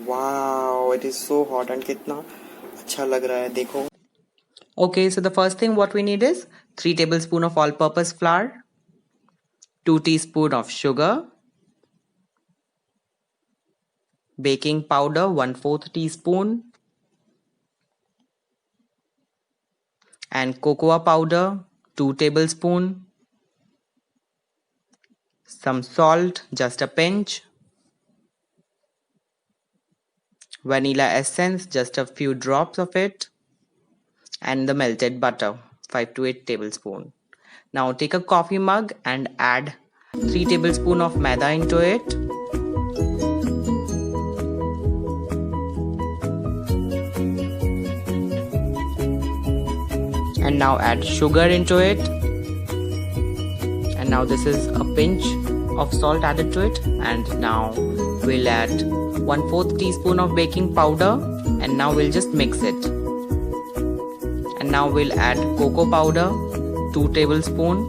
Wow, it is so hot and कितना अच्छा लग रहा है देखो. Okay, so the first thing what we need is 3 tablespoons of all-purpose flour, 2 teaspoons of sugar, baking powder 1/4 teaspoon, and cocoa powder 2 tablespoons, some salt just a pinch, vanilla essence just a few drops of it, and the melted butter 5 to 8 tablespoons. Now take a coffee mug and add 3 tablespoons of maida into it. And now add sugar into it. And now this is a pinch of salt added to it. And now we'll add 1/4 teaspoon of baking powder. And now we'll just mix it. And now we'll add cocoa powder 2 tablespoons.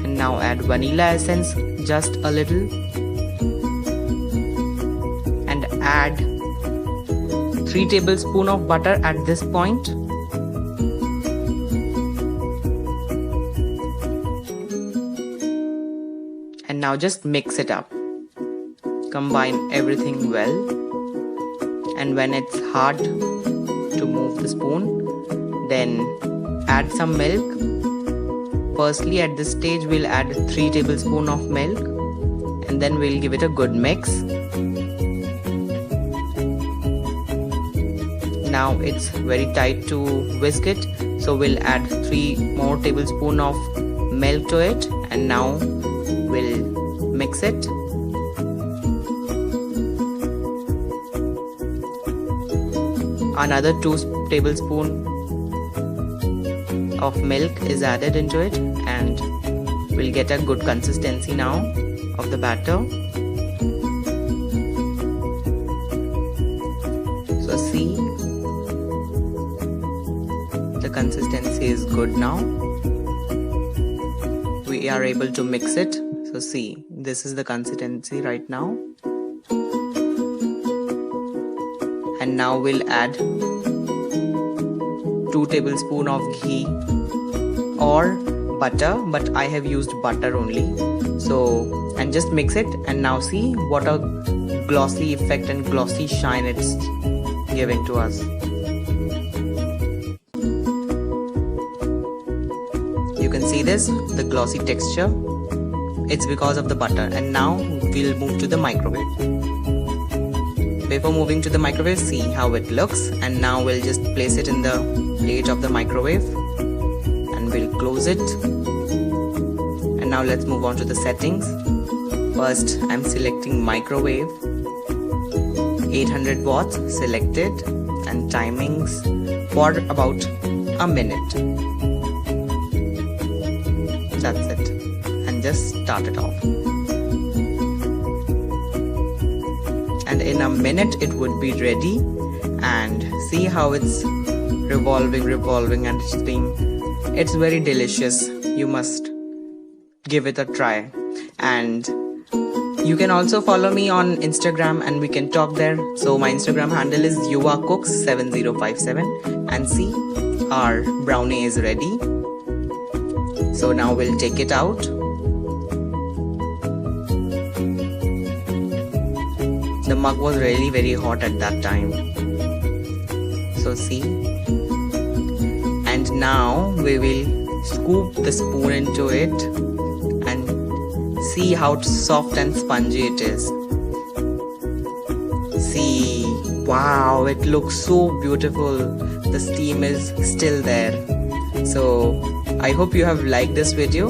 And now add vanilla essence just a little. And add 3 tablespoons of butter at this point. And now just mix it up. Combine everything well. And when it's hard to move the spoon, then add some milk. Firstly, at this stage, we'll add 3 tablespoons of milk. And then we'll give it a good mix. Now it's very tight to whisk it, so we'll add 3 more tablespoons of milk to it, and now we'll mix it. Another 2 tablespoons of milk is added into it, and we'll get a good consistency now of the batter. So see, the consistency is good now. We are able to mix it. So see, this is the consistency right now. And now we'll add 2 tablespoons of ghee or butter, but I have used butter only. So, and just mix it, and now see what a glossy effect and glossy shine it's giving to us. You can see this, the glossy texture. It's because of the butter. And now we'll move to the microwave. Before moving to the microwave, see how it looks. And now we'll just place it in the plate of the microwave. And we'll close it. And now let's move on to the settings. First, I'm selecting microwave. 800 watts selected. And timings for about a minute. That's it. And just start it off. And in a minute it would be ready. And see how it's revolving and it's very delicious. You must give it a try. And you can also follow me on Instagram and we can talk there. So my Instagram handle is Yuva Cooks 7057. And see, our brownie is ready. So now we'll take it out. The mug was really very hot at that time. So see. And now we will scoop the spoon into it and see how soft and spongy it is. See, wow, it looks so beautiful. The steam is still there. So I hope you have liked this video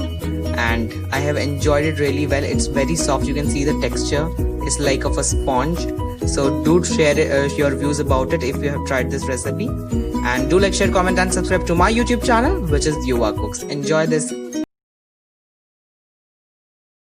and I have enjoyed it really well. It's very soft. You can see the texture. It's like of a sponge. So do share your views about it if you have tried this recipe. And do like, share, comment and subscribe to my YouTube channel, which is Yuva Cooks. Enjoy this